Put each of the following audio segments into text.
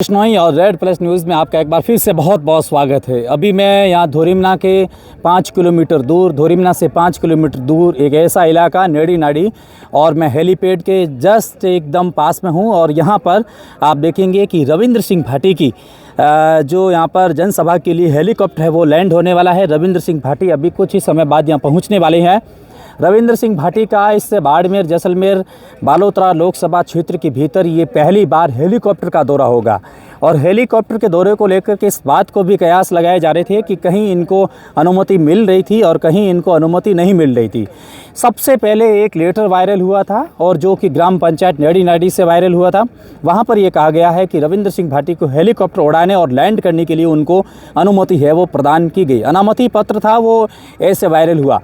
बिश्नोई और red plus news में आपका एक बार फिर से बहुत बहुत स्वागत है। अभी मैं यहाँ धोरिमना के 5 किलोमीटर दूर, धोरिमना से 5 किलोमीटर दूर एक ऐसा इलाका नेड़ी नाड़ी, और मैं हेलीपैड के जस्ट एकदम पास में हूँ। और यहाँ पर आप देखेंगे कि रविंद्र सिंह भाटी की जो यहाँ पर जनसभा के लिए हेलीकॉप्टर है वो लैंड होने वाला है। रविंद्र सिंह भाटी अभी कुछ ही समय बाद यहाँ पहुँचने वाले हैं। रविंद्र सिंह भाटी का इस बाड़मेर, जैसलमेर, बालोतरा लोकसभा क्षेत्र के भीतर ये पहली बार हेलीकॉप्टर का दौरा होगा। और हेलीकॉप्टर के दौरे को लेकर के इस बात को भी कयास लगाए जा रहे थे कि कहीं इनको अनुमति मिल रही थी और कहीं इनको अनुमति नहीं मिल रही थी। सबसे पहले एक लेटर वायरल हुआ था और जो कि ग्राम पंचायत नेड़ी नाड़ी से वायरल हुआ था। वहाँ पर यह कहा गया है कि रविंद्र सिंह भाटी को हेलीकॉप्टर उड़ाने और लैंड करने के लिए उनको अनुमति है वो प्रदान की गई। अनुमति पत्र था वो ऐसे वायरल हुआ।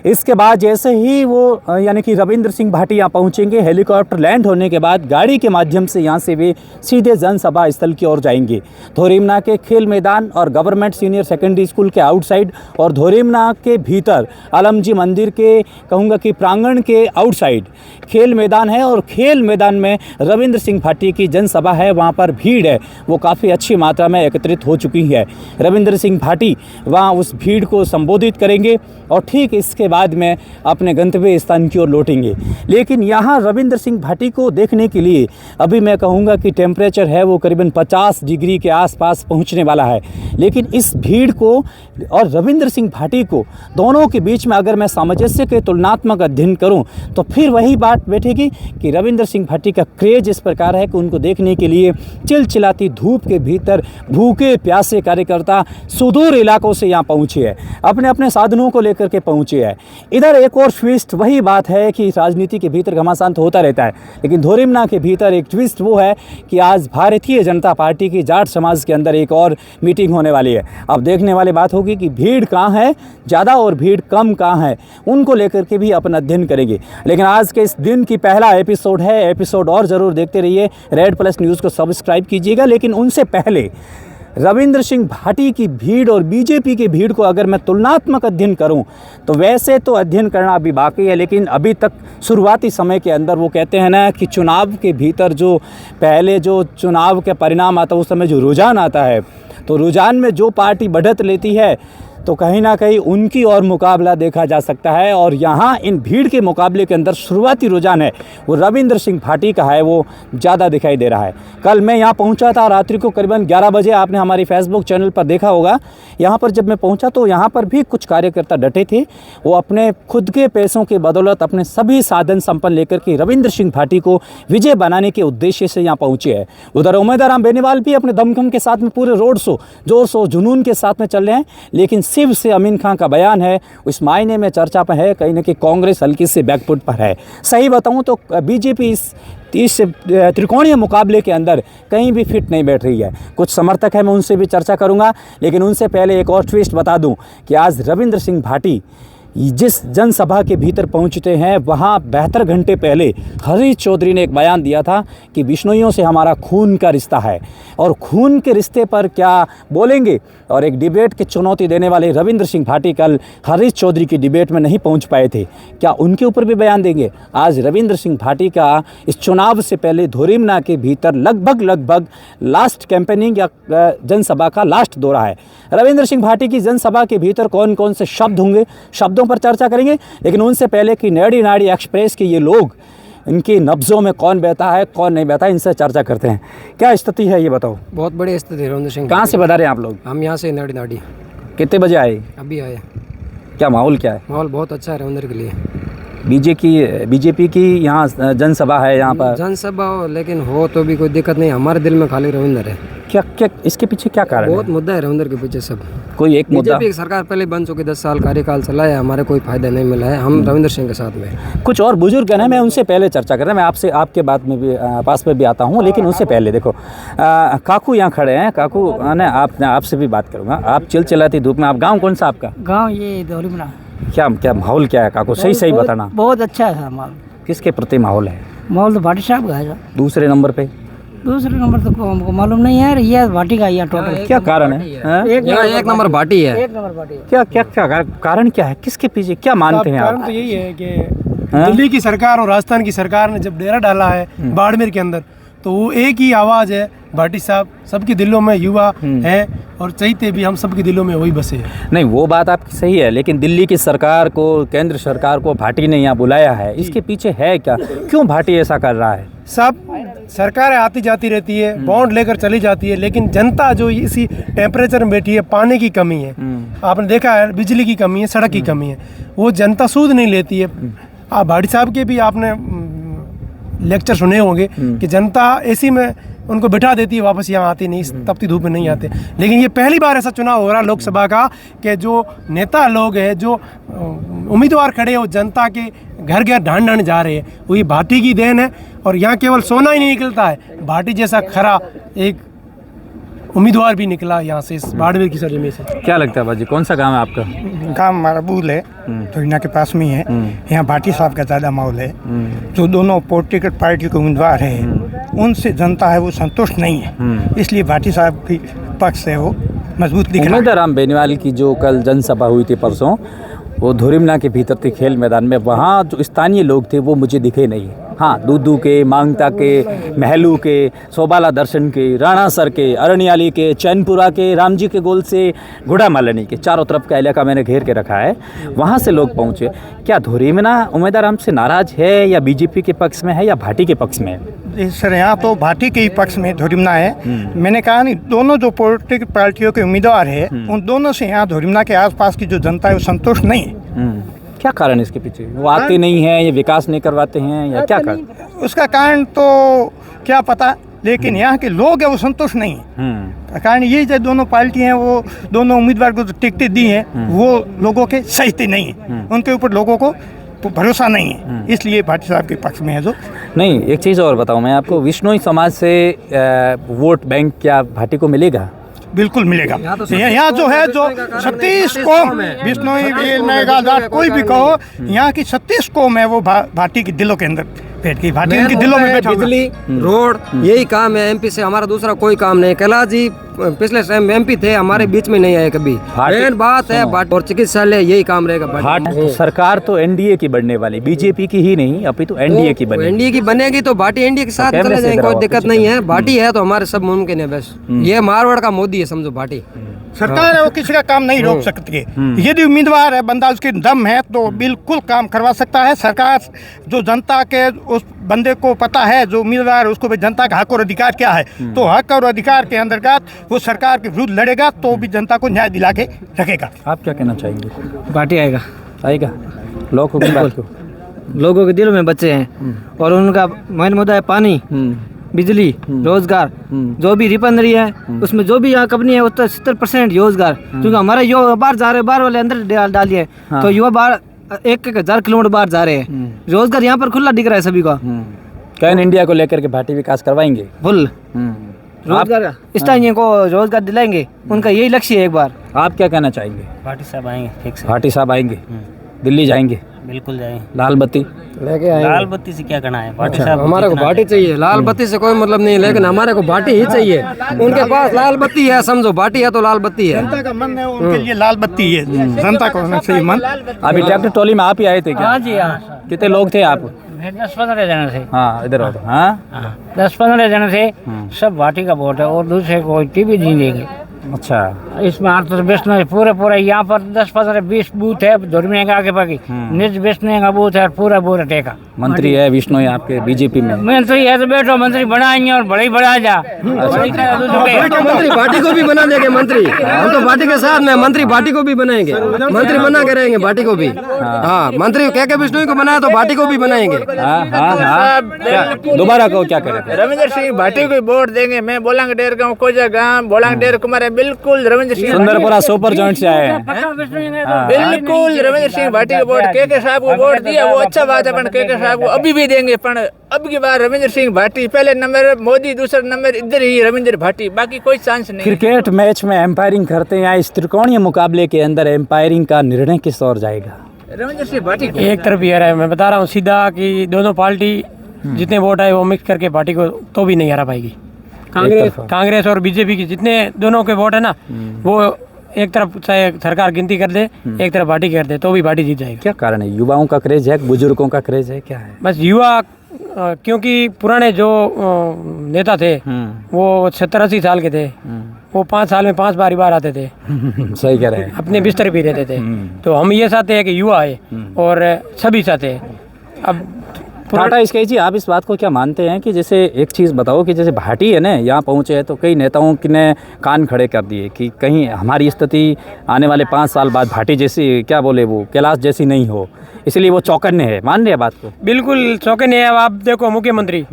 इसके बाद जैसे ही वो यानी कि रविंद्र सिंह भाटी यहाँ पहुँचेंगे, हेलीकॉप्टर लैंड होने के बाद गाड़ी के माध्यम से यहाँ से वे सीधे जनसभा स्थल की ओर जाएंगे। धोरिमना के खेल मैदान और गवर्नमेंट सीनियर सेकेंडरी स्कूल के आउटसाइड और धोरिमना के भीतर आलमजी मंदिर के कहूँगा कि प्रांगण के आउटसाइड खेल मैदान है। और खेल मैदान में रविंद्र सिंह भाटी की जनसभा है, वहाँ पर भीड़ है वो काफ़ी अच्छी मात्रा में एकत्रित हो चुकी है। रविंद्र सिंह भाटी वहाँ उस भीड़ को संबोधित करेंगे और ठीक इसके बाद में अपने गंतव्य स्थान की ओर लौटेंगे। लेकिन यहाँ रविंद्र सिंह भाटी को देखने के लिए अभी मैं कहूँगा कि टेम्परेचर है वो करीबन 50 डिग्री के आसपास पहुँचने वाला है। लेकिन इस भीड़ को और रविंद्र सिंह भाटी को दोनों के बीच में अगर मैं सामंजस्य के तुलनात्मक अध्ययन करूँ तो फिर वही बात बैठेगी कि रविंद्र सिंह भाटी का क्रेज इस प्रकार है कि उनको देखने के लिए चिलचिलाती धूप के भीतर भूखे प्यासे कार्यकर्ता सुदूर इलाकों से यहाँ पहुँचे हैं, अपने अपने साधनों को लेकर के पहुँचे हैं। इधर एक और ट्विस्ट वही बात है कि राजनीति के भीतर घमासान तो होता रहता है, लेकिन धोरिमना के भीतर एक ट्विस्ट वो है कि आज भारतीय जनता पार्टी की जाट समाज के अंदर एक और मीटिंग होने वाली है। अब देखने वाली बात होगी कि भीड़ कहाँ है ज़्यादा और भीड़ कम कहाँ है, उनको लेकर के भी अपन अध्ययन करेंगे। लेकिन आज के इस दिन की पहला एपिसोड है, एपिसोड और ज़रूर देखते रहिए। रेड प्लस न्यूज़ को सब्सक्राइब कीजिएगा। लेकिन उनसे पहले रविंद्र सिंह भाटी की भीड़ और बीजेपी की भीड़ को अगर मैं तुलनात्मक अध्ययन करूं तो वैसे तो अध्ययन करना अभी बाकी है, लेकिन अभी तक शुरुआती समय के अंदर वो कहते हैं ना कि चुनाव के भीतर जो पहले जो चुनाव के परिणाम आता है उस समय जो रुझान आता है, तो रुझान में जो पार्टी बढ़त लेती है तो कहीं ना कहीं उनकी और मुकाबला देखा जा सकता है। और यहाँ इन भीड़ के मुकाबले के अंदर शुरुआती रुझान है वो रविंद्र सिंह भाटी का है, वो ज़्यादा दिखाई दे रहा है। कल मैं यहाँ पहुँचा था रात्रि को करीबन 11 बजे, आपने हमारी फेसबुक चैनल पर देखा होगा। यहाँ पर जब मैं पहुँचा तो यहाँ पर भी कुछ कार्यकर्ता डटे थे, वो अपने खुद के पैसों के बदौलत अपने सभी साधन संपन्न लेकर के रविंद्र सिंह भाटी को विजय बनाने के उद्देश्य से यहाँ पहुँचे हैं। उधर उम्मीदवार राम बेनीवाल भी अपने दमखम के साथ में पूरे रोड शो जोर शो जुनून के साथ में चल रहे हैं। लेकिन शिव से अमीन खान का बयान है उस मायने में चर्चा पर है, कहीं ना कहीं कांग्रेस हल्की से बैकफुट पर है। सही बताऊं तो बीजेपी इस त्रिकोणीय मुकाबले के अंदर कहीं भी फिट नहीं बैठ रही है। कुछ समर्थक हैं, मैं उनसे भी चर्चा करूंगा। लेकिन उनसे पहले एक और ट्विस्ट बता दूं कि आज रविंद्र सिंह भाटी जिस जनसभा के भीतर पहुंचते हैं वहां 72 घंटे पहले हरीश चौधरी ने एक बयान दिया था कि बिश्नोइयों से हमारा खून का रिश्ता है, और खून के रिश्ते पर क्या बोलेंगे। और एक डिबेट की चुनौती देने वाले रविंद्र सिंह भाटी कल हरीश चौधरी की डिबेट में नहीं पहुंच पाए थे, क्या उनके ऊपर भी बयान देंगे। आज रविंद्र सिंह भाटी का इस चुनाव से पहले धोरिमना के भीतर लगभग लास्ट कैंपेनिंग या जनसभा का लास्ट दौरा है। रविंद्र सिंह भाटी की जनसभा के भीतर कौन कौन से शब्द होंगे, शब्दों पर चर्चा करेंगे। लेकिन उनसे पहले कि नेड़ी नाड़ी एक्सप्रेस के ये लोग, इनकी नब्जों में कौन बहता है कौन नहीं बहता, इनसे चर्चा करते हैं। क्या स्थिति है ये बताओ। बहुत बड़ी स्थिति है रविंद्र सिंह। कहाँ से बता रहे हैं आप लोग। हम यहाँ से नेड़ी नाड़ी। कितने बजे आए। अभी आए। क्या माहौल क्या है। माहौल बहुत अच्छा है रविंद्र के लिए। बीजेपी की यहाँ जनसभा है, यहाँ पर जनसभा हो लेकिन हो तो भी कोई दिक्कत नहीं, हमारे दिल में खाली रविंद्र है। क्या इसके पीछे क्या कारण बहुत मुद्दा है रविंद्र के पीछे। सब कोई एक मुद्दा। बीजेपी सरकार पहले बन चुकी, 10 साल कार्यकाल चला है, हमारे कोई फायदा नहीं मिला है। हम रविंद्र सिंह के साथ में। कुछ और बुजुर्ग हैं, मैं उनसे पहले चर्चा कर रहा हूँ। मैं आपसे आपके बात में भी पास में भी आता हूँ, लेकिन उससे पहले देखो काकू यहाँ खड़े हैं। काकू ने आपसे भी बात करूँगा। आप चिलचिलाती धूप में, आप गाँव कौन सा आपका। गाँव ये धोरिमना। क्या माहौल क्या है काकू, सही बताना। बहुत अच्छा है माहौल। किसके प्रति माहौल है। माहौल तो भाटी साहब का है। दूसरे नंबर पे तो हमको मालूम नहीं है, ये भाटी का है टोटल। क्या कारण है। एक नंबर भाटी है। एक नंबर भाटी। क्या कारण क्या है, किसके पीछे क्या मानते हैं आप। कारण तो यही है कि दिल्ली की सरकार और राजस्थान की सरकार ने जब डेरा डाला है बाड़मेर के अंदर, तो वो एक ही आवाज़ है भाटी साहब, सबके दिलों में युवा है और चाहते भी हम सबके दिलों में वही बसे हैं। नहीं, वो बात आपकी सही है, लेकिन दिल्ली की सरकार को, केंद्र सरकार को भाटी ने यहाँ बुलाया है, इसके पीछे है क्या? क्यों भाटी ऐसा कर रहा है? सब सरकारें आती जाती रहती है, बॉन्ड लेकर चली जाती है, लेकिन जनता जो इसी टेम्परेचर में बैठी है, पानी की कमी है, आपने देखा है, बिजली की कमी है, सड़क की कमी है, वो जनता सूद नहीं लेती है। आप भाटी साहब के भी आपने लेक्चर सुने होंगे कि जनता एसी में उनको बिठा देती है, वापस यहाँ आती नहीं, तपती धूप में नहीं आते। लेकिन ये पहली बार ऐसा चुनाव हो रहा लोकसभा का कि जो नेता लोग हैं, जो उम्मीदवार खड़े हैं, वो जनता के घर घर ढांढ ढांढ जा रहे हैं, वो ये भाटी की देन है। और यहाँ केवल सोना ही नहीं निकलता है, भाटी जैसा खरा एक उम्मीदवार भी निकला यहाँ से, इस बाड़मेर की सरजमी से। क्या लगता है बाजी, कौन सा गांव है आपका? गाँव हमारा बूल है, धोरिना के पास में ही है। यहाँ भाटी साहब का ज़्यादा माहौल है। जो दोनों पॉलिटिकल पार्टी के उम्मीदवार हैं, उनसे जनता है वो संतुष्ट नहीं है, इसलिए भाटी साहब की पक्ष है वो मजबूत दिख रहा है। उम्मीदवार बेनीवाल की जो कल जनसभा हुई थी परसों, वो धोरिमना के भीतर थी खेल मैदान में, वहाँ जो स्थानीय लोग थे वो मुझे दिखे नहीं। हाँ, दूदू के, मांगता के, महलू के, सोबाला दर्शन के, राणासर के, अरनियाली के, चैनपुरा के, रामजी के गोल से घुड़ा मालनी के, चारों तरफ का इलाका मैंने घेर के रखा है, वहाँ से लोग पहुँचे। क्या धोरिमना उम्मीदवार हमसे नाराज है या बीजेपी के पक्ष में है या भाटी के पक्ष में है? सर यहाँ तो भाटी के ही पक्ष में धोरिमना है। मैंने कहा नहीं, दोनों जो पॉलिटिकल पार्टियों के उम्मीदवार है, उन दोनों से यहाँ धोरिमना के आसपास की जो जनता है वो संतुष्ट नहीं है। क्या कारण है इसके पीछे? वो आते नहीं हैं, ये विकास नहीं करवाते हैं, या क्या कारण? उसका कारण तो क्या पता, लेकिन यहाँ के लोग हैं वो संतुष्ट नहीं है। कारण ये जो दोनों पार्टी हैं, वो दोनों उम्मीदवार को जो टिकटें दी हैं, वो लोगों के सही नहीं है, उनके ऊपर लोगों को भरोसा नहीं है, इसलिए भाटी साहब के पक्ष में है। जो नहीं, एक चीज़ और बताऊँ मैं आपको, विश्नोई समाज से वोट बैंक क्या भाटी को मिलेगा? बिल्कुल मिलेगा। यहाँ जो है, जो 36 कौम, बिश्नोई मेघाजाट कोई भी कहो, यहाँ की 36 कौम है, वो भाटी के दिलों के अंदर बैठ गई, भाटी उनके दिलों में बैठा हुआ है। बिजली, रोड, यही काम है एमपी से, हमारा दूसरा कोई काम नहीं। कैलाश जी पिछले टाइम एमपी थे, हमारे बीच में नहीं आए कभी। मेन बात है और चिकित्सालय, यही काम रहेगा। सरकार तो एनडीए की बनने वाली, बीजेपी की ही नहीं, अभी तो एनडीए की बनेगी। एनडीए की बनेगी तो भाटी एनडीए के साथ चले जाएंगे, कोई दिक्कत नहीं है। भाटी है तो हमारे सब मुमकिन है। बस ये मारवाड़ का मोदी है, समझो। भाटी सरकार है, वो किसी का काम नहीं रोक सकती है। यदि उम्मीदवार है, बंदा उसके दम है, तो बिल्कुल काम करवा सकता है। सरकार जो जनता के उस बंदे को पता है, जो उम्मीदवार है, उसको भी जनता का हक और अधिकार क्या है, तो हक और अधिकार के अंतर्गत वो सरकार के विरुद्ध लड़ेगा, तो भी जनता को न्याय दिला के रखेगा। आप क्या कहना चाहेंगे? भाटी आएगा। आएगा। लोगों की बात क्यों? लोगों के दिलों में बच्चे हैं और उनका मेन मुद्दा है पानी, बिजली, रोजगार। जो भी रिफाइनरी है उसमें जो भी यहाँ कंपनी है, वो तो 70% रोजगार, क्योंकि हमारे युवा बाहर जा रहे हैं, बाहर वाले अंदर डालिए। हाँ। तो युवा बाहर 1,000 किलोमीटर बाहर जा रहे हैं, रोजगार यहाँ पर खुला दिख रहा है सभी का। कैन इंडिया को लेकर के भाटी विकास करवाएंगे फुल रोजगार, स्थानीय को रोजगार दिलाएंगे, उनका यही लक्ष्य है। एक बार आप क्या कहना चाहेंगे? भाटी साहब आएंगे फिक्स। भाटी साहब आएंगे, दिल्ली जाएंगे, बिल्कुल जाएंगे। लाल बत्ती लेके आएंगे। लाल बत्ती से क्या करना है? भाटी साहब हमारे को भाटी चाहिए, लाल बत्ती से कोई मतलब नहीं, लेकिन हमारे को भाटी ही चाहिए। उनके पास लाल बत्ती है, समझो, भाटी है तो लाल बत्ती है। जनता का मन है, उनके लिए लाल बत्ती है, जनता को होना चाहिए मन। अभी ट्रैक्टर ट्रॉली में आप ही आए थे क्या? हाँ जी, हाँ। कितने लोग थे आप? 10-15 जने थे। हाँ, इधर आओ। हाँ, 10-15 जने थे, सब भाटी का वोट है और दूसरे को टीवी नहीं देंगे। अच्छा। इसमें अर्थ वैष्णो पूरे यहाँ पर 10-15-20 बूथ है, धोरिमना के आगे बाकी निज वैष्णो का बूथ है, पूरा टेका। मंत्री है विष्णु आपके बीजेपी में? मंत्री है तो बैठो, मंत्री बनाएंगे और बड़े बढ़ा जा। मंत्री भाटी को भी बना देंगे मंत्री, हम तो भाटी के साथ में। मंत्री भाटी को भी बनाएंगे, मंत्री बना के रहेंगे भाटी को भी। हाँ, मंत्री के विष्णु को बनाया तो भाटी को भी बनाएंगे। दोबारा कहो, क्या करें? रविंद्र सिंह भाटी को वोट देंगे। मैं बोलांग डेर गाँव कोजा गाँव बोलांग डेर कुमार है, बिल्कुल रविंद्र सिंह सुंदरपुरा सुपर जॉइंट से आए हैं। बिल्कुल रविंद्र सिंह भाटी को वोट के साहब को वोट दिया, वो अच्छा बात है, के साहब को अभी भी देंगे। पर अब की बार रविंद्र सिंह भाटी, पहले नंबर मोदी, दूसरा नंबर इधर ही रविंद्र भाटी, बाकी कोई चांस नहीं। क्रिकेट मैच में एम्पायरिंग करते हैं, इस त्रिकोणीय मुकाबले के अंदर एम्पायरिंग का निर्णय किस ओर जाएगा? रविंद्र सिंह भाटी एक तरफ ही आ रहा है, मैं बता रहा हूँ सीधा कि दोनों पार्टी जितने वोट आए वो मिक्स करके भाटी को तो भी नहीं हरा पाएगी। कांग्रेस और बीजेपी की जितने दोनों के वोट है ना, वो एक तरफ चाहे सरकार गिनती कर दे, एक तरफ पार्टी कर दे, तो भी पार्टी जीत जाएगी। क्या कारण है? युवाओं का क्रेज है, बुजुर्गों का क्रेज है, क्या है? बस युवा क्योंकि पुराने जो नेता थे वो 70-80 साल के थे, वो 5 साल में 5 बार आते थे, सही कह रहे हैं। अपने बिस्तर पे रहते थे। तो हम ये चाहते हैं कि युवा है और सभी चाहते हैं। अब टाटा स्काई जी, आप इस बात को क्या मानते हैं कि जैसे एक चीज़ बताओ कि जैसे भाटी है ना, यहाँ पहुँचे हैं तो कई नेताओं ने कान खड़े कर दिए कि कहीं हमारी स्थिति आने वाले 5 साल बाद भाटी जैसी, क्या बोले वो, कैलाश जैसी नहीं हो, इसलिए वो चौकन्ने है। मान रहे हैं बात को? बिल्कुल चौकन्ने हैं। अब आप देखो मुख्यमंत्री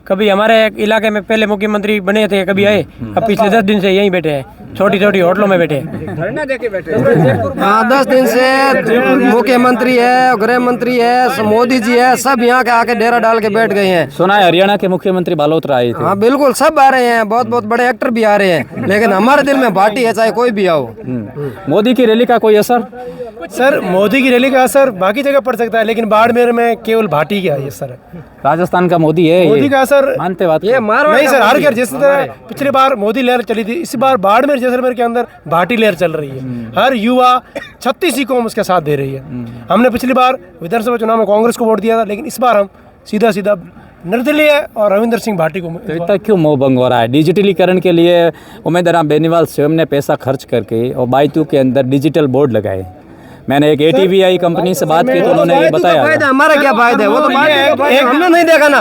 कभी हमारे इलाके में पहले मुख्यमंत्री बने थे, कभी आए, अब पिछले 10 दिन से यहीं बैठे हैं, छोटी छोटी होटलों में बैठे हैं। हाँ, 10 दिन से मुख्यमंत्री है, गृह मंत्री है, मोदी जी है, सब यहाँ के आके डेरा डाल के बैठ गए हैं। सुना है हरियाणा के मुख्यमंत्री बालोतरा आए थे। हाँ बिल्कुल, सब आ रहे हैं, बहुत बहुत बड़े एक्टर भी आ रहे हैं, लेकिन हमारे दिल में भाटी है, चाहे कोई भी आओ। मोदी की रैली का कोई असर? सर मोदी की रैली का असर बाकी जगह पड़ सकता है, लेकिन बाड़मेर में केवल भाटी का ये सर है। राजस्थान का मोदी है, मोदी का असर मानते बात ये मारवाड़ नहीं सर। हर घर जिस तरह पिछली बार मोदी लहर चली थी, इस बार बाड़मेर जैसलमेर के अंदर भाटी लहर चल रही है। हर युवा 36 कौम उसके साथ दे रही है। हमने पिछली बार विधानसभा चुनाव में कांग्रेस को वोट दिया था, लेकिन इस बार हम सीधा निर्दलीय और रविंद्र सिंह भाटी को। तो इतना क्यों मोह भंग हो रहा है? डिजिटलीकरण के लिए उमेद राम बेनीवाल स्वयं ने पैसा खर्च करके और बायतू के अंदर डिजिटल बोर्ड लगाए। मैंने एक ATVI कंपनी से बात की तो उन्होंने ये बताया। फायदा हमारा क्या फायदा है? वो तो हमने नहीं देखा ना।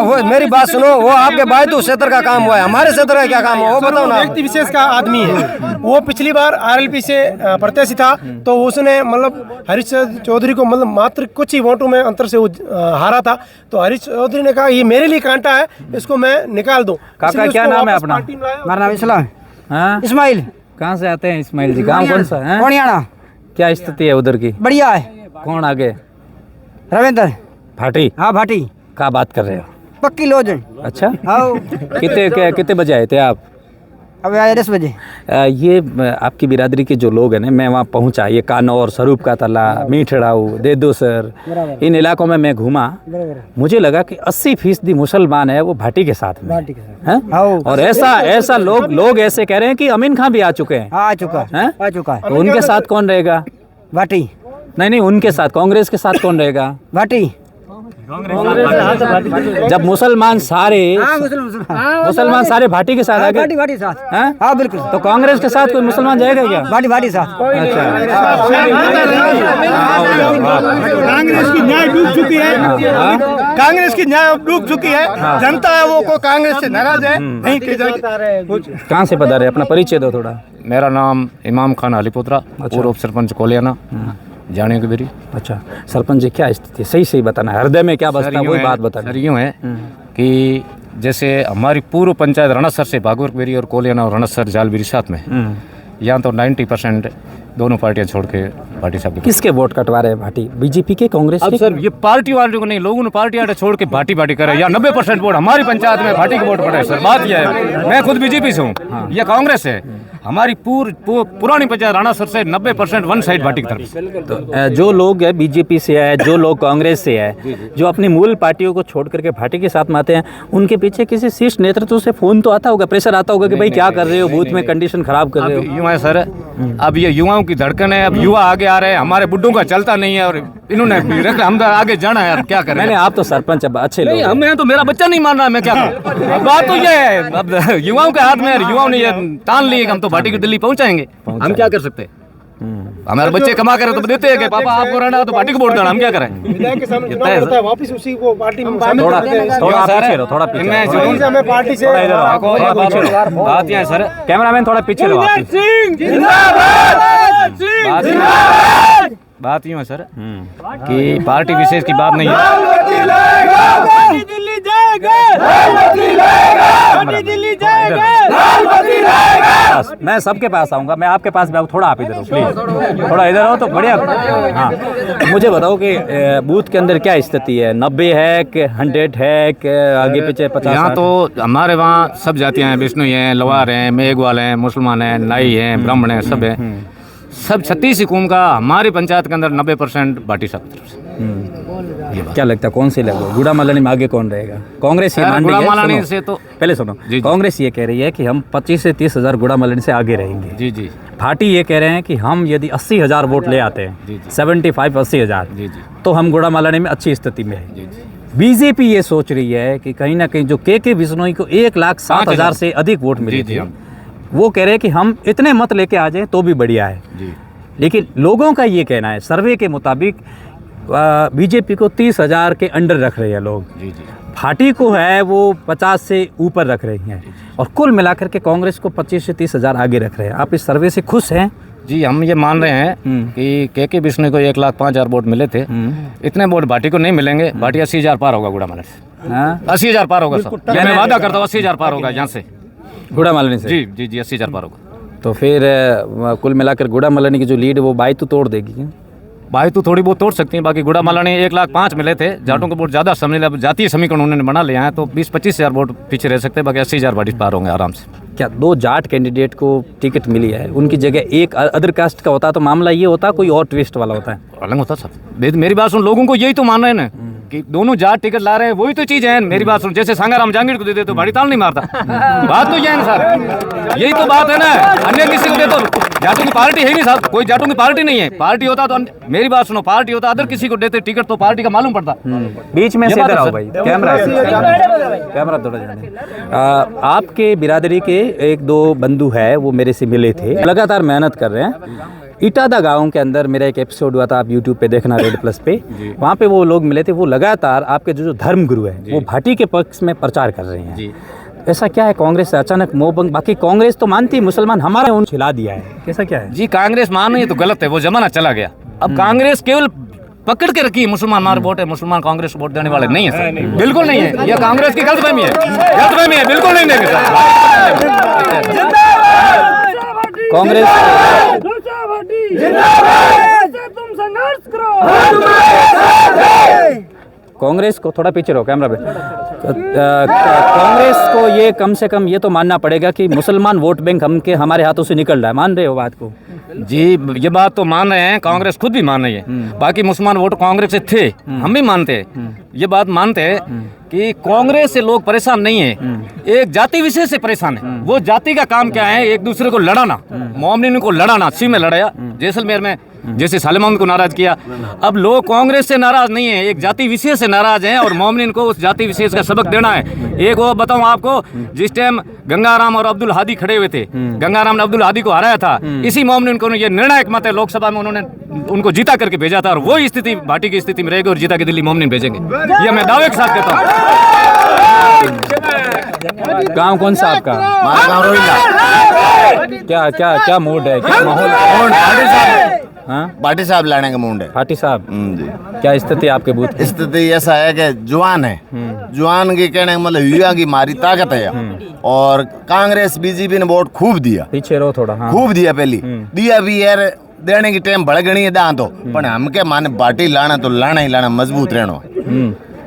वो मेरी बात सुनो, वो आपके बायतू क्षेत्र का काम हुआ है, हमारे क्षेत्र का क्या काम हुआ वो बताओ ना। व्यक्ति विशेष का आदमी है वो। पिछली बार RLP से प्रत्याशी था, तो उसने मतलब हरीश चौधरी को मतलब मात्र कुछ ही वोटों में अंतर से वो हारा था। तो हरीश चौधरी ने कहा ये मेरे लिए कांटा है, इसको मैं निकाल दूं। काका क्या नाम है अपना? हमारा नाम इस्लाम हाँ, इस्माइल। कहाँ से आते हैं इस्माइल जी? गाँव कौन सा है? हरियाणा। क्या स्थिति है उधर की? बढ़िया है। कौन आगे? रविंद्र भाटी। हाँ भाटी। क्या बात कर रहे हो? पक्की लोजन। अच्छा, हाँ। कितने बजे आए थे आप? अब आए 10 बजे। ये आपकी बिरादरी के जो लोग हैं ना, मैं वहाँ पहुँचा, ये कानौर, स्वरूप का तला, मीठड़ाऊ, देदोसर, इन इलाकों में मैं घूमा। मुझे लगा कि 80% मुसलमान है वो भाटी के साथ में हैं? और ऐसा लोग ऐसे कह रहे हैं कि अमीन खान भी आ चुके हैं। आ चुका है। तो उनके साथ कौन रहेगा? भाटी। नहीं, उनके साथ, कांग्रेस के साथ कौन रहेगा? भाटी। जब मुसलमान सारे भाटी के साथ आ गए, भाटी साथ। हाँ बिल्कुल। तो कांग्रेस के साथ कोई मुसलमान जाएगा क्या? भाटी साथ। अच्छा, कांग्रेस की न्याय डूब चुकी है। कांग्रेस की न्याय डूब चुकी है। जनता है वो को कांग्रेस से नाराज है। नहीं कहाँ से पधारे? अपना परिचय दो थोड़ा। मेरा नाम इमाम खान अलीपुत्रा, पूर्व सरपंच कोलियाना, जाने की बेरी। अच्छा, सरपंच जी क्या स्थिति? सही बताना, हृदय में क्या बसता है वही बात बताना। सर यूँ है कि जैसे हमारी पूर्व पंचायत रणसर से भागवरबेरी और कोलियाना और रणसर जालबेरी साथ में, यहाँ तो 90% दोनों पार्टियां छोड़ के भाटी साहब। किसके वोट कटवा रहे हैं भाटी? बीजेपी के, कांग्रेस के? सर ये पार्टी वालों को नहीं, लोगों ने पार्टियां छोड़ के भाटी करे। यहाँ 90% वोट हमारी पंचायत में भाटी के वोट पड़े। सर बात यह है, मैं खुद बीजेपी से हूँ, यह कांग्रेस है। हमारी पुरानी पंचायत राणासर से 90% वन साइड भाटी की तरफ। तो जो लोग बीजेपी से है, जो लोग कांग्रेस से है, जो अपनी मूल पार्टियों को छोड़ करके भाटी के साथ में आते हैं, उनके पीछे किसी शीर्ष नेतृत्व से फोन तो आता होगा, प्रेशर आता होगा कि भाई क्या कर रहे हो, बूथ में कंडीशन खराब कर रहे हो। युवा है सर, अब ये युवाओं की धड़कन है। अब युवा आगे आ रहे हैं, हमारे बुड्ढों का चलता नहीं है और इन्होंने हम आगे जाना है। अब क्या करें? नहीं, आप तो सरपंच अच्छे लोग। हमें तो मेरा बच्चा नहीं मान रहा, मैं क्या करूं? बात तो ये है, अब युवाओं के हाथ में, युवाओं ने ये तान लिए कि हम तो भाटी की दिल्ली पहुंचाएंगे। हम क्या कर सकते हैं? हमारे बच्चे कमा कर तो देते हैं कि पापा आपको रहना तो पार्टी को वोट देना, हम क्या करें? वापस उसी को पार्टी में थोड़ा पीछे हमें पार्टी से बात यह है सर, कैमरामैन थोड़ा पीछे रहो। बात यूँ है सर कि पार्टी विशेष की बात नहीं है। मैं सबके पास आऊंगा, मैं आपके पास भी आऊँ। थोड़ा आप इधर हो प्लीज, थोड़ा इधर हो तो बढ़िया। हाँ, मुझे बताओ कि बूथ के अंदर क्या स्थिति है? 90 है कि 100 है कि आगे पीछे 50? यहाँ तो हमारे वहाँ सब जातियाँ हैं, विष्णु हैं, लवार हैं, मेघवाल हैं, मुसलमान हैं, नाई हैं, ब्राह्मण हैं, सब हैं। सब 36 कौम का हमारी पंचायत के अंदर 90% भाटी सब तरफ से। क्या लगता है कौन सी लगो? गुड़ा मल्लानी में आगे कौन रहेगा? कांग्रेस ये मान रही है, से तो पहले सुनो, कांग्रेस ये कह रही है कि हम 25 से 30 हज़ार गुड़ा मल्लानी से आगे रहेंगे। जी जी। भाटी ये कह रहे हैं कि हम यदि 80,000 वोट ले आते हैं, 75-80 हज़ार, तो हम गुड़ा मल्लानी में अच्छी स्थिति में है। बीजेपी ये सोच रही है कि कहीं ना कहीं जो के बिश्नोई को 1,07,000 से अधिक वोट मिले थे, वो कह रहे हैं कि हम इतने मत लेके आ जाएं तो भी बढ़िया है। लेकिन लोगों का ये कहना है, सर्वे के मुताबिक बीजेपी को 30,000 के अंडर रख रहे हैं लोग, पार्टी को है वो 50 से ऊपर रख रही हैं, और कुल मिलाकर के कांग्रेस को 25 से 30,000 आगे रख रहे हैं। आप इस सर्वे से खुश हैं? जी, हम ये मान रहे हैं कि के बिश्नोई को 1,05,000 वोट मिले थे, इतने वोट भाटी को नहीं मिलेंगे। भाटी 80,000 पार होगा गुड़ामालन से। 80,000 पार होगा सर, मैं वादा करता हूँ 80,000 पार होगा यहाँ से, गुड़ामालन से। जी जी जी 80,000 पार होगा। तो फिर कुल मिलाकर गुड़ामालन की जो लीड वो बाई तो तोड़ देगी। भाई तो थोड़ी बहुत तोड़ सकती हैं, बाकी गुड़ामालन ने 1,05,000 मिले थे, जाटों के वोट ज़्यादा समझ जातीय समीकरण उन्होंने बना लिया है, तो 20-25,000 वोट पीछे रह सकते हैं, बाकी 80,000 भाटी पार होंगे आराम से। क्या 2 जाट कैंडिडेट को टिकट मिली है, उनकी जगह एक अदर कास्ट का होता तो मामला ये होता, कोई और ट्विस्ट वाला होता है? अलग होता सर। मेरी बात सुन, लोगों को यही तो मान रहे हैं ना कि दोनों जाट टिकट ला रहे हैं, वही तो चीज़ है। मेरी बात सुन, जैसे सांगाराम जहांगीर को दे दे तो भाड़ी ताल नहीं मारता, बात तो ये है ना सर, यही तो बात है ना। अन्य किसी को दे तो जाटों की पार्टी है नहीं साहब, कोई जाटों की पार्टी नहीं है। पार्टी होता तो मेरी बात सुनो, पार्टी होता अदर किसी को देते टिकट तो पार्टी का मालूम पड़ता। बीच में से इधर आओ भाई, कैमरा थोड़ा जाने। आपके बिरादरी के 1-2 बंधु है, वो मेरे से मिले थे, लगातार मेहनत कर रहे हैं। इटादा गांव के अंदर मेरा एक एपिसोड हुआ था, आप यूट्यूब पे देखना रेड प्लस पे, वहाँ पे वो लोग मिले थे। वो लगातार आपके जो धर्म गुरु है वो भाटी के पक्ष में प्रचार कर रहे हैं। ऐसा क्या है कांग्रेस से अचानक मोहभंग? बाकी कांग्रेस तो मानती है मुसलमान, हमारे उन छिला दिया है, कैसा क्या है? जी, कांग्रेस मान रही है तो गलत है, वो जमाना चला गया। अब कांग्रेस केवल पकड़ के रखी है मुसलमान हमारे वोट है, मुसलमान कांग्रेस वोट देने वाले नहीं है सर, बिल्कुल नहीं है। यह कांग्रेस की गलतफहमी है, बिल्कुल नहीं देंगे सर। कांग्रेस कांग्रेस को थोड़ा पीछे रहो कैमरा पे। कांग्रेस को ये कम से कम ये तो मानना पड़ेगा कि मुसलमान वोट बैंक हमारे हाथों से निकल रहा है। मान रहे हो बात को? जी, ये बात तो मान रहे हैं, कांग्रेस खुद भी मान रही है। बाकी मुसलमान वोट कांग्रेस से थे, हम भी मानते हैं, ये बात मानते हैं कि कांग्रेस से लोग परेशान नहीं है, एक जाति विशेष से परेशान है। वो जाति का काम क्या है? एक दूसरे को लड़ाना, मोमिन को लड़ाना। सी में लड़ाया जैसलमेर में, जैसे सालेमान को नाराज किया। अब लोग कांग्रेस से नाराज नहीं है, एक जाति विशेष से नाराज हैं, और मोमिन को उस जाति विशेष का सबक देना है। एक वो बताऊं आपको, जिस टाइम गंगाराम और अब्दुल हादी खड़े हुए थे, गंगाराम ने अब्दुल हादी को हराया था, इसी मोमिन को ये निर्णायक मत है लोकसभा में उन्होंने उनको जीता करके भेजा था, और वही स्थिति भाटी की स्थिति में रहेगी, और जीता के दिल्ली मोमिन भेजेंगे, ये मैं दावे के साथ कहता हूँ। गांव कौन सा आपका? गाँव रोहिला। क्या क्या क्या मूड है, क्या माहौल है? हाँ, भाटी साहब लाने का मूड है। भाटी साहब जी। क्या स्थिति आपके बूथ की? स्थिति ऐसा है कि जवान है, जवान की कहने का मतलब युवा की मारी ताकत है, और कांग्रेस बीजेपी ने वोट खूब दिया। पीछे रहो थोड़ा। हाँ। खूब दिया, पहली दिया भी यार, देने की टाइम बढ़ गई है दां तो, पर हम के माने भाटी लाना तो लाना ही लाना, मजबूत रहना।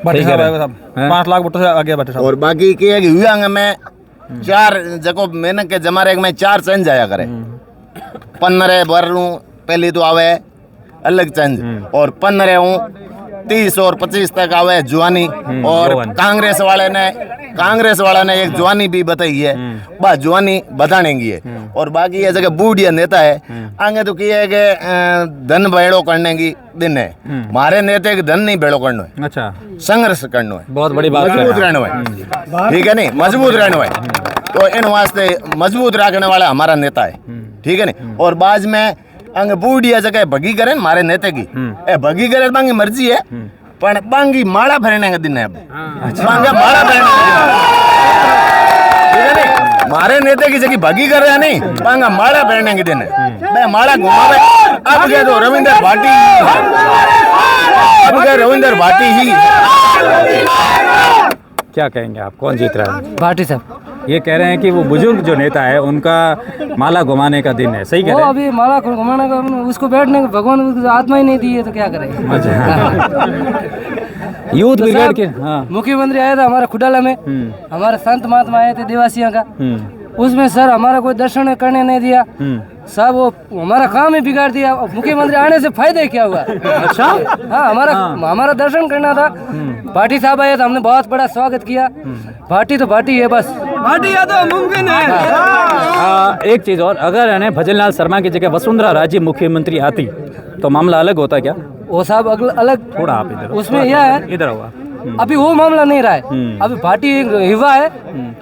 5 लाख वोटों से आगे भाटी साहब। और बाकी क्या है कि युवा में 4 जको मैंने के जमारे में 4 चेंज आया करे, 15 बरलू पहले तो आवे अलग चेंज, और 15 हूँ 30 और 25 तक आवे जवानी। और कांग्रेस वाले ने एक जवानी भी बताई है, बस जवानी बतानेंगी है। और बाकी ये जगह बूढ़िया नेता है, आगे तो किया है कि धन भेड़ो करने की दिन है, हमारे नेता के धन नहीं भेड़ो करना है। अच्छा, संघर्ष करना है, बहुत बड़ी बात है। मजबूत रहना है, ठीक है नहीं, मजबूत रहना है, तो इन वास्ते मजबूत रखने वाला हमारा नेता है, ठीक है नहीं। और बाद में अंग बूढ़िया जगह भगी करे मारे नेता की, ए भगी करे बांगी मर्जी है, पर बांगी माड़ा भरने का दिन है। बांगा माड़ा भरने का दिन है, मारे नेता की जगह भगी कर रहे नहीं, बांगा माड़ा भरने के दिन है। मैं माड़ा घुमावे, अब कह दो रविंदर भाटी, अब कह रविंदर भाटी ही। क्या कहेंगे आप, कौन जीत रहा है? भाटी साहब। ये कह रहे हैं कि वो बुजुर्ग जो नेता है उनका माला घुमाने का दिन है, सही कह रहे हैं? अभी माला घुमाने का, उसको बैठने का भगवान उसको आत्मा ही नहीं दी है, तो क्या करें? यूथ ब्रिगेड के मुख्यमंत्री आया था हमारा खुडाला में, हमारे संत महात्मा आए थे देवासिया का, उसमें सर हमारा कोई दर्शन करने नहीं दिया, सब वो हमारा काम ही बिगाड़ दिया। मुख्यमंत्री आने से फायदा क्या हुआ? अच्छा, हाँ, हमारा दर्शन करना था, भाटी साहब आए तो हमने बहुत बड़ा स्वागत किया। भाटी तो भाटी है, बस भाटी है तो मुमकिन है। एक चीज और, अगर है भजनलाल शर्मा की जगह वसुंधरा राजे मुख्यमंत्री आती तो मामला अलग होता क्या? वो साहब अलग थोड़ा आप इधर उसमें यह है, इधर होगा अभी वो मामला नहीं रहा है। अभी भाटी एक युवा है,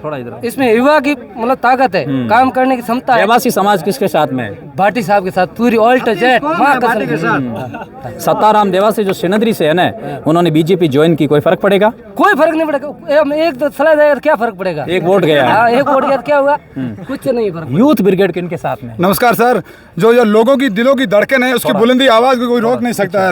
थोड़ा इधर इसमें युवा की मतलब ताकत है, काम करने की क्षमता है। देवासी समाज किसके साथ में है? भाटी साहब के साथ पूरी ऑल टच है, मां कसम के साथ। सत्ताराम देवासी जो सिनदरी से है ना, उन्होंने बीजेपी ज्वाइन की, कोई फर्क पड़ेगा? कोई फर्क नहीं पड़ेगा, एक तो चला जाएगा तो क्या फर्क पड़ेगा? एक वोट गया। हाँ, एक वोट गया तो क्या हुआ? कुछ नहीं फर्क। यूथ ब्रिगेड किनके साथ में? नमस्कार सर, जो लोगों की दिलों की धड़कन है, उसकी बुलंदी आवाज को कोई रोक नहीं सकता है।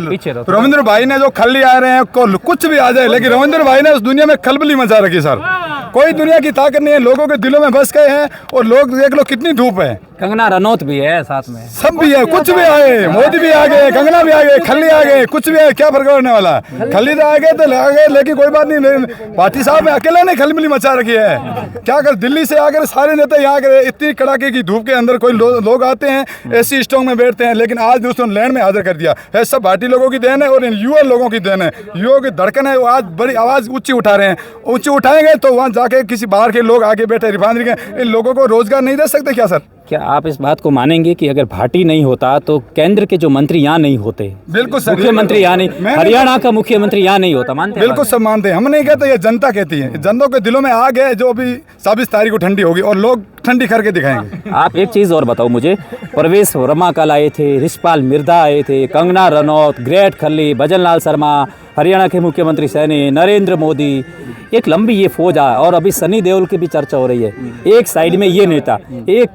रविंद्र भाई ने जो खल्ली आ रहे हैं, कुछ भी आ जाए, लेकिन रविंद्र भाई ने उस दुनिया में खलबली मचा रखी सर। कोई दुनिया की ताकत नहीं है, लोगों के दिलों में बस गए हैं, और लोग देख लो कितनी धूप है। कंगना रनौत भी है साथ में, सब भी है, कुछ भी आए, मोदी भी आ गए, कंगना भी आ गए, खल्ली आ गए, कुछ भी आए, क्या फर्क पड़ने वाला? खल्ली तो आ गए तो आ गए, लेकिन कोई बात नहीं। पार्टी साहब ने अकेले ने खलबली मचा रखी है। क्या कर, दिल्ली से आकर सारे नेता यहाँ के इतनी कड़ाके की धूप के अंदर कोई लोग आते हैं, एसी स्टॉक में बैठते हैं, लेकिन आज दोस्तों लैंड में हाजिर कर दिया है। सब भाटी लोगों की देन है और इन युवा लोगों की देन है। युवाओं की धड़कन है, वो आज बड़ी आवाज ऊंची उठा रहे हैं। ऊंची उठाएंगे तो वहाँ जाके किसी बाहर के लोग आगे बैठे रिफाइनरी के, इन लोगों को रोजगार नहीं दे सकते क्या सर? क्या आप इस बात को मानेंगे कि अगर भाटी नहीं होता तो केंद्र के जो मंत्री यहाँ नहीं होते? बिल्कुल सर, मुख्यमंत्री यहाँ नहीं, हरियाणा का मुख्यमंत्री यहाँ नहीं होता, मानते हैं? बिल्कुल सब मानते हैं, हम नहीं कहते, ये जनता कहती है। जनता के दिलों में आग है, जो अभी 26 तारीख को ठंडी होगी और लोग ठंडी करके दिखाएंगे। आप एक चीज़ और बताओ मुझे, परवेश वर्मा कल आए थे, रिशपाल मिर्धा आए थे, कंगना रनौत, ग्रेट खल्ली, भजन लाल शर्मा, हरियाणा के मुख्यमंत्री सैनी, नरेंद्र मोदी, एक लंबी ये फौज है। और अभी सनी देओल की भी चर्चा हो रही है। एक साइड में ये नेता, एक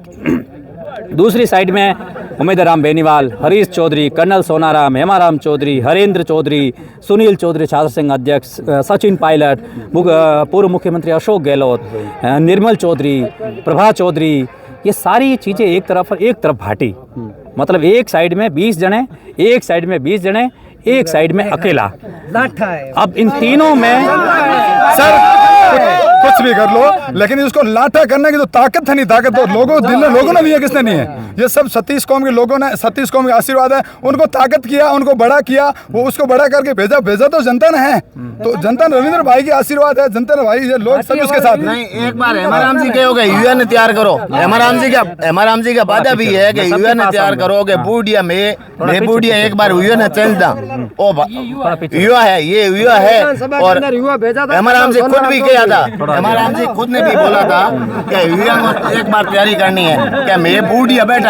दूसरी साइड में उमेदराम बेनीवाल, हरीश चौधरी, कर्नल सोनाराम, हेमाराम चौधरी, हरेंद्र चौधरी, सुनील चौधरी छात्र संघ अध्यक्ष, सचिन पायलट, पूर्व मुख्यमंत्री अशोक गहलोत, निर्मल चौधरी, प्रभा चौधरी, ये सारी चीज़ें एक तरफ भाटी। मतलब एक साइड में 20 जने, एक साइड में 20 जने, एक साइड में अकेला लाठा है। अब इन तीनों में सर कुछ भी कर लो, लेकिन इसको लाठा करने की तो ताकत है नहीं। ताकत तो लोगों ने दी है, किसने नहीं है? ये सब 36 कौम के लोगों ने, 36 कौम के आशीर्वाद है, उनको ताकत किया, उनको बड़ा किया, वो उसको बड़ा करके भेजा तो जनता ने है। तो जनता रविंद्र भाई के आशीर्वाद है, जनता ने भाई, ये लोग सब उसके साथ नहीं। एक बार हेमाराम जी कहोगे यूएन तैयार करो, हेमाराम जी का वादा भी है कि यूएन तैयार करोगे। बूढ़िया में बूढ़िया एक बार यूएन चेंज दा, ओ युवा है, ये युवा है। और हेमाराम जी खुद भी किया था, हेमाराम जी खुद ने भी बोला था कि यूएन को एक बार तैयारी करनी है। क्या मैं बूढ़िया बैठा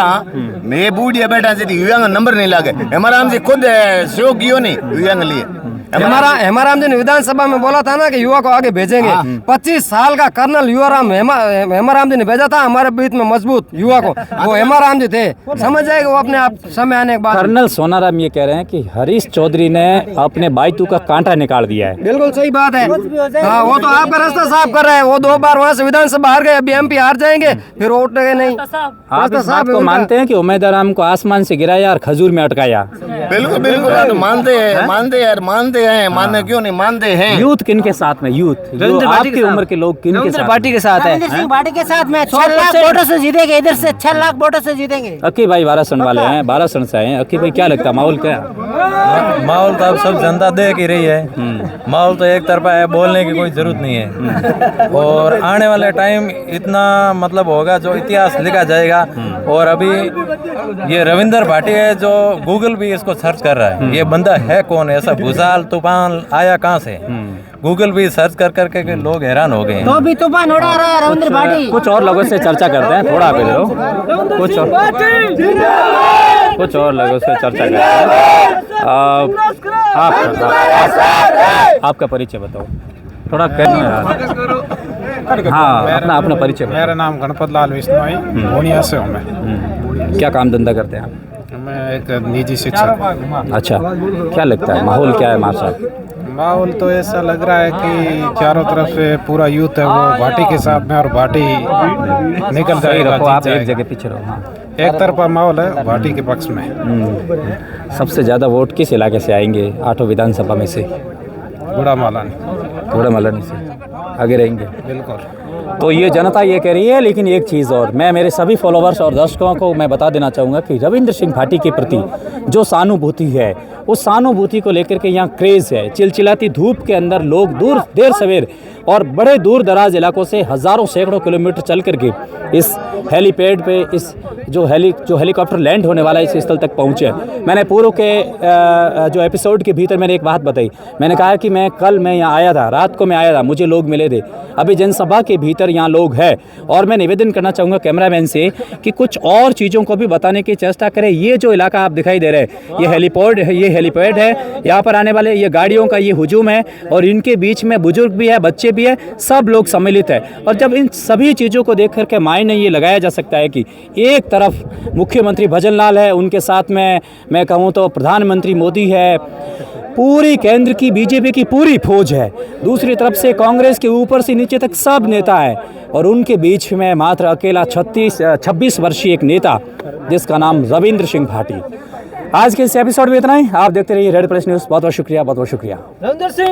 यदि यूएन का नंबर नहीं लगे, हेमाराम जी खुद शो कियो नहीं यूएन के लिए। हेमाराम जी ने विधानसभा में बोला था ना कि युवा को आगे भेजेंगे। 25 साल का कर्नल युवाराम हेमाराम जी ने भेजा था हमारे बीच में मजबूत युवा को, वो हेमाराम जी थे। समझ जाएगा वो अपने आप समय आने के बाद। कर्नल सोनाराम ये कह रहे हैं कि हरीश चौधरी ने अपने बाइतू का कांटा निकाल दिया है। बिल्कुल सही बात है। हाँ, वो तो आपका रास्ता साफ कर रहे हैं। वो 2 बार वहाँ से विधानसभा हार गए, अभी एमपी हार जाएंगे, फिर वोट नहीं। आप इस बात को मानते हैं कि उमेदराम को आसमान से गिराया और खजूर में अटकाया? बिल्कुल मानते हैं, मानने क्यों नहीं मानते हैं। यूथ किन के साथ में? यूथ जो आपकी उम्र के लोग किन के साथ? पार्टी के साथ है, रविंद्र सिंह भाटी के साथ में 6 लाख वोटों से जीतेंगे, इधर से 6 लाख वोटों से जीतेंगे। अक्की भाई बारासण वाले हैं, बारासण से हैं। अक्की भाई क्या लगता है माहौल क्या? माहौल तो अब सब जनता देख ही रही है। माहौल तो एक तरफा है, बोलने की कोई जरूरत नहीं है। और आने वाले टाइम इतना मतलब होगा जो इतिहास लिखा जाएगा। और अभी ये रविंद्र भाटी है जो गूगल भी इसको सर्च कर रहा है, ये बंदा है कौन, ऐसा भूसाल तूफान आया कहाँ से? गूगल भी सर्च कर करके के लोग हैरान हो गए। तो भी तूफान उड़ा रहा है रविंद्र भाटी। कुछ और लोगों से चर्चा करते हैं, थोड़ा पे लो, कुछ और लोगों से चर्चा करते हैं। आपका परिचय बताओ थोड़ा। हाँ, अपना परिचय। मेरा नाम गणपत लाल विश्नोई, पूर्णिया से हूँ मैं। क्या काम धंधा करते हैं आप? मैं एक निजी शिक्षक। अच्छा, क्या लगता है माहौल क्या है मार साहब? माहौल तो ऐसा लग रहा है कि चारों तरफ से पूरा यूथ है वो भाटी के साथ में, और भाटी निकल जाएगा। आप एक जगह पीछे रहो। हाँ, एक तरफा माहौल है भाटी के पक्ष में। सबसे ज्यादा वोट किस इलाके से आएंगे 8 विधानसभा में से? बूढ़ा मालानी से आगे रहेंगे। बिल्कुल। तो ये जनता ये कह रही है। लेकिन एक चीज़ और मैं मेरे सभी फॉलोवर्स और दर्शकों को मैं बता देना चाहूँगा कि रविंद्र सिंह भाटी के प्रति जो सहानुभूति है, उस सहानुभूति को लेकर के यहाँ क्रेज़ है। चिलचिलाती धूप के अंदर लोग देर सवेर और बड़े दूर दराज इलाकों से हज़ारों सैकड़ों किलोमीटर चल करके इस हेलीपैड पे इस जो हेलीकॉप्टर लैंड होने वाला है इस स्थल तक पहुँचे। मैंने पूर्व के जो एपिसोड के भीतर मैंने एक बात बताई, मैंने कहा कि मैं यहाँ आया था, रात को मैं आया था, मुझे लोग मिले थे। अभी जनसभा के भीतर यहाँ लोग हैं और मैं निवेदन करना चाहूँगा कैमरामैन से कि कुछ और चीज़ों को भी बताने की चेष्टा करें। ये जो इलाका आप दिखाई दे रहे हैं, ये हेलीपैड है, यहाँ पर आने वाले ये गाड़ियों का ये हुजूम है और इनके बीच में बुजुर्ग भी है, बच्चे भी है, सब लोग सम्मिलित है। और जब इन सभी चीज़ों को देख करके मायने ये लगाया जा सकता है कि एक तरफ मुख्यमंत्री भजन लाल है, उनके साथ में मैं कहूँ तो प्रधानमंत्री मोदी है, पूरी केंद्र की बीजेपी की पूरी फौज है, दूसरी तरफ से कांग्रेस के ऊपर से नीचे तक सब नेता है और उनके बीच में मात्र अकेला 26 वर्षीय एक नेता जिसका नाम रविंद्र सिंह भाटी। आज के इस एपिसोड में इतना ही। आप देखते रहिए रेड प्रेस न्यूज़। बहुत बहुत शुक्रिया, बहुत बहुत शुक्रिया। रविंद्र सिंह